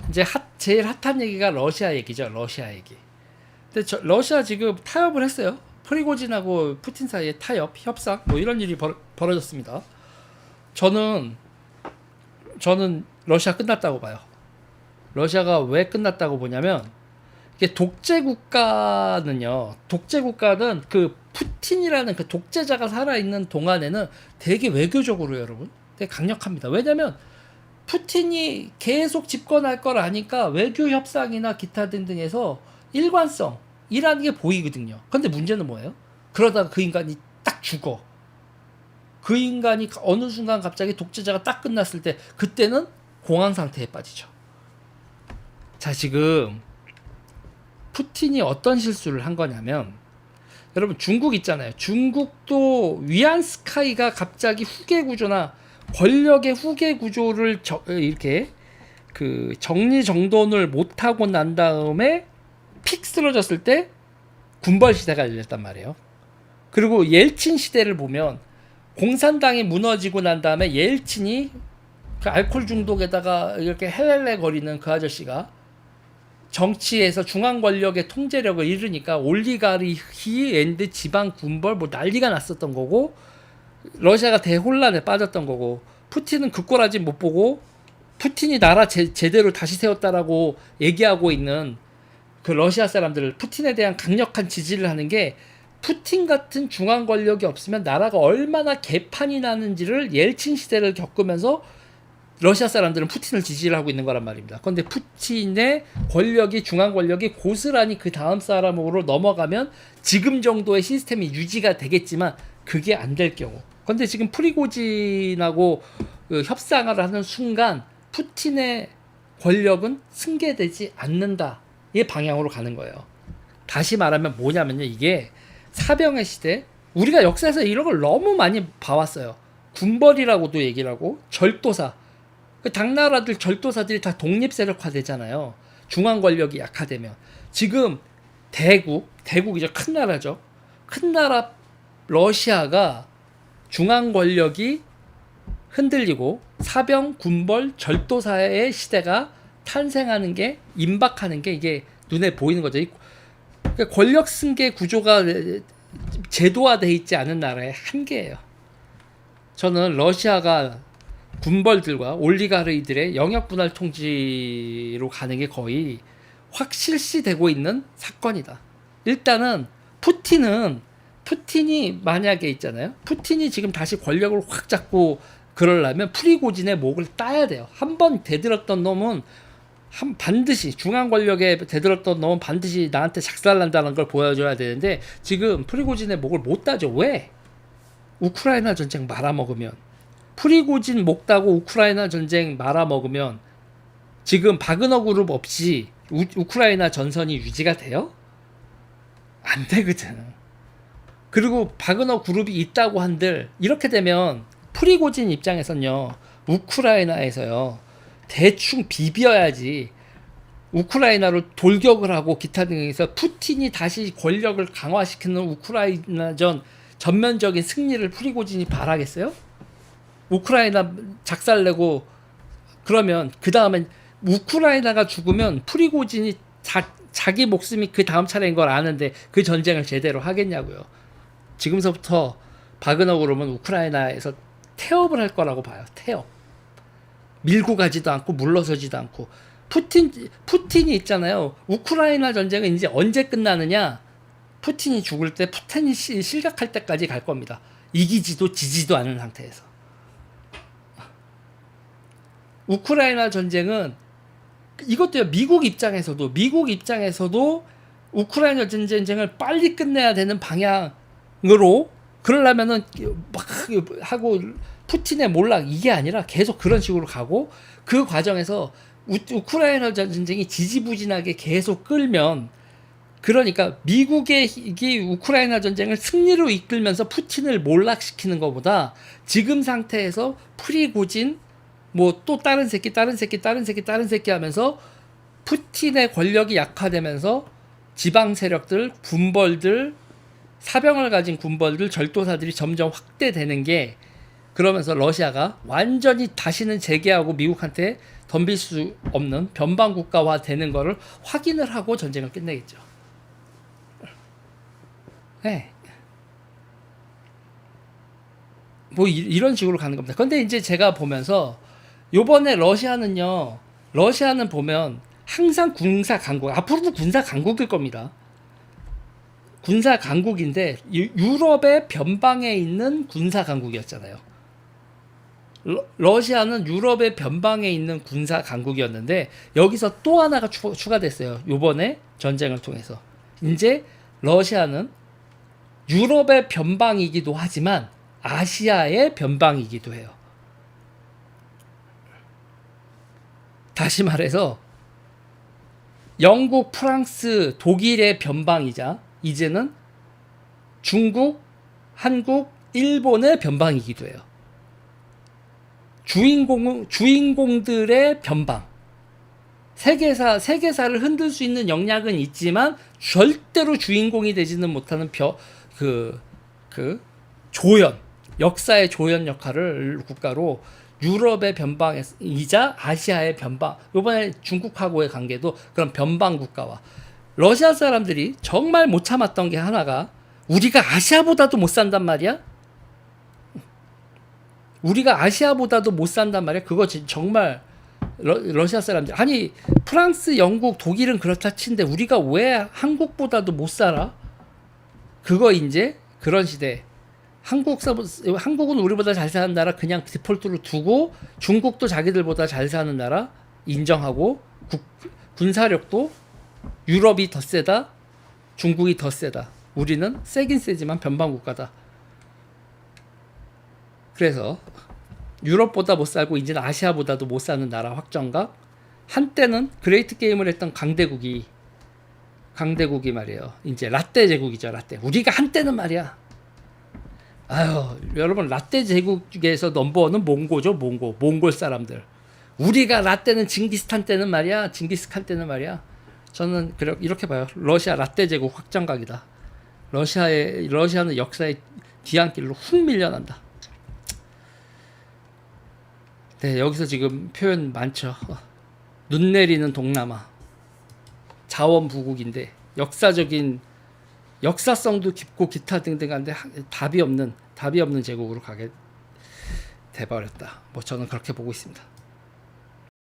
이제 제일 핫한 얘기가 러시아 얘기죠. 러시아 얘기. 근데 러시아 지금 타협을 했어요. 프리고진하고 푸틴 사이에 타협, 협상 뭐 이런 일이 벌어졌습니다. 저는 러시아 끝났다고 봐요. 러시아가 왜 끝났다고 보냐면 이게 독재 국가는 그 푸틴이라는 그 독재자가 살아있는 동안에는 되게 외교적으로 여러분 되게 강력합니다. 왜냐면 푸틴이 계속 집권할 걸 아니까 외교 협상이나 기타 등등에서 일관성이라는 게 보이거든요. 근데 문제는 뭐예요? 그러다가 그 인간이 딱 죽어. 그 인간이 어느 순간 갑자기 독재자가 딱 끝났을 때 그때는 공황 상태에 빠지죠. 자, 지금 푸틴이 어떤 실수를 한 거냐면 여러분 중국 있잖아요. 중국도 위안스카이가 갑자기 후계 구조나 권력의 후계 구조를 이렇게 그 정리정돈을 못하고 난 다음에 픽 쓰러졌을 때 군벌 시대가 열렸단 말이에요. 그리고 옐친 시대를 보면 공산당이 무너지고 난 다음에 옐친이 그 알코올 중독에다가 이렇게 헬렐레 거리는 그 아저씨가 정치에서 중앙 권력의 통제력을 잃으니까 올리가르히 앤드 지방 군벌 뭐 난리가 났었던 거고 러시아가 대혼란에 빠졌던 거고 푸틴은 그 꼬라지 못 보고 푸틴이 나라 제대로 다시 세웠다라고 얘기하고 있는 그 러시아 사람들을 푸틴에 대한 강력한 지지를 하는 게 푸틴 같은 중앙 권력이 없으면 나라가 얼마나 개판이 나는지를 옐친 시대를 겪으면서 러시아 사람들은 푸틴을 지지를 하고 있는 거란 말입니다. 그런데 푸틴의 권력이 중앙 권력이 고스란히 그 다음 사람으로 넘어가면 지금 정도의 시스템이 유지가 되겠지만 그게 안 될 경우. 그런데 지금 프리고진하고 그 협상을 하는 순간 푸틴의 권력은 승계되지 않는다. 이 방향으로 가는 거예요. 다시 말하면 뭐냐면요. 이게 사병의 시대. 우리가 역사에서 이런 걸 너무 많이 봐왔어요. 군벌이라고도 얘기를 하고 절도사. 그 당나라들 절도사들이 다 독립세력화 되잖아요. 중앙 권력이 약화되면. 지금 대국이죠. 큰 나라죠. 큰 나라 러시아가 중앙 권력이 흔들리고 사병, 군벌, 절도사의 시대가 탄생하는 게 임박하는 게 이게 눈에 보이는 거죠. 권력 승계 구조가 제도화되어 있지 않은 나라의 한계예요. 저는 러시아가 군벌들과 올리가르이들의 영역 분할 통치로 가는 게 거의 확실시되고 있는 사건이다. 일단은 푸틴이 만약에 있잖아요. 푸틴이 지금 다시 권력을 확 잡고 그러려면 프리고진의 목을 따야 돼요. 한 번 대들었던 놈은 반드시 중앙 권력에 대들었던 놈은 반드시 나한테 작살난다는 걸 보여줘야 되는데 지금 프리고진의 목을 못 따죠. 왜? 우크라이나 전쟁 말아먹으면 프리고진 목 따고 우크라이나 전쟁 말아먹으면 지금 바그너 그룹 없이 우크라이나 전선이 유지가 돼요? 안 되거든. 그리고 바그너 그룹이 있다고 한들 이렇게 되면 프리고진 입장에선요 우크라이나에서요 대충 비벼야지 우크라이나로 돌격을 하고 기타 등에서 푸틴이 다시 권력을 강화시키는 우크라이나전 전면적인 승리를 프리고진이 바라겠어요? 우크라이나 작살내고 그러면 그 다음엔 우크라이나가 죽으면 프리고진이 자기 목숨이 그 다음 차례인 걸 아는데 그 전쟁을 제대로 하겠냐고요. 지금서부터 바그너 그룹은 우크라이나에서 태업을 할 거라고 봐요. 태업. 밀고 가지도 않고 물러서지도 않고 푸틴이 있잖아요. 우크라이나 전쟁은 이제 언제 끝나느냐? 푸틴이 죽을 때 푸틴이 실격할 때까지 갈 겁니다. 이기지도 지지도 않은 상태에서. 우크라이나 전쟁은 이것도요. 미국 입장에서도 우크라이나 전쟁을 빨리 끝내야 되는 방향으로 그러려면은 막 하고 푸틴의 몰락 이게 아니라 계속 그런 식으로 가고 그 과정에서 우크라이나 전쟁이 지지부진하게 계속 끌면 그러니까 미국의 이게 우크라이나 전쟁을 승리로 이끌면서 푸틴을 몰락시키는 것보다 지금 상태에서 프리고진 뭐 또 다른 새끼 하면서 푸틴의 권력이 약화되면서 지방 세력들, 군벌들, 사병을 가진 군벌들, 절도사들이 점점 확대되는 게 그러면서 러시아가 완전히 다시는 재개하고 미국한테 덤빌 수 없는 변방 국가화 되는 거를 확인을 하고 전쟁을 끝내겠죠. 네. 뭐 이런 식으로 가는 겁니다. 근데 이제 제가 보면서 요번에 러시아는 보면 항상 군사 강국, 앞으로도 군사 강국일 겁니다. 군사 강국인데 유럽의 변방에 있는 군사 강국이었잖아요. 러시아는 유럽의 변방에 있는 군사 강국이었는데 여기서 또 하나가 추가됐어요. 요번에 전쟁을 통해서. 이제 러시아는 유럽의 변방이기도 하지만 아시아의 변방이기도 해요. 다시 말해서 영국, 프랑스, 독일의 변방이자 이제는 중국, 한국, 일본의 변방이기도 해요. 주인공들의 변방. 세계사를 흔들 수 있는 역량은 있지만 절대로 주인공이 되지는 못하는 역사의 조연 역할을 국가로 유럽의 변방이자 아시아의 변방, 이번에 중국하고의 관계도 그런 변방 국가와 러시아 사람들이 정말 못 참았던 게 하나가 우리가 아시아보다도 못 산단 말이야? 우리가 아시아보다도 못 산단 말이야? 그거 정말 러시아 사람들, 아니 프랑스, 영국, 독일은 그렇다 친데 우리가 왜 한국보다도 못 살아? 그거 이제 그런 시대. 한국은 우리보다 잘 사는 나라 그냥 디폴트로 두고 중국도 자기들보다 잘 사는 나라 인정하고 군사력도 유럽이 더 세다, 중국이 더 세다. 우리는 세긴 세지만 변방 국가다. 그래서 유럽보다 못 살고 이제는 아시아보다도 못 사는 나라 확정각. 한때는 그레이트 게임을 했던 강대국이 말이에요. 이제 라떼 제국이죠. 라떼. 우리가 한때는 말이야. 아유, 여러분 라떼 제국에서 넘버원은 몽고죠. 몽골 사람들. 우리가 라떼는 징기스칸 때는 말이야. 저는 이렇게 봐요. 러시아 라떼 제국 확정각이다. 러시아는 역사의 뒤안길로 훅 밀려난다. 네, 여기서 지금 표현 많죠. 눈 내리는 동남아, 자원부국인데 역사성도 깊고 기타 등등한데 답이 없는 제국으로 가게 돼버렸다. 뭐 저는 그렇게 보고 있습니다.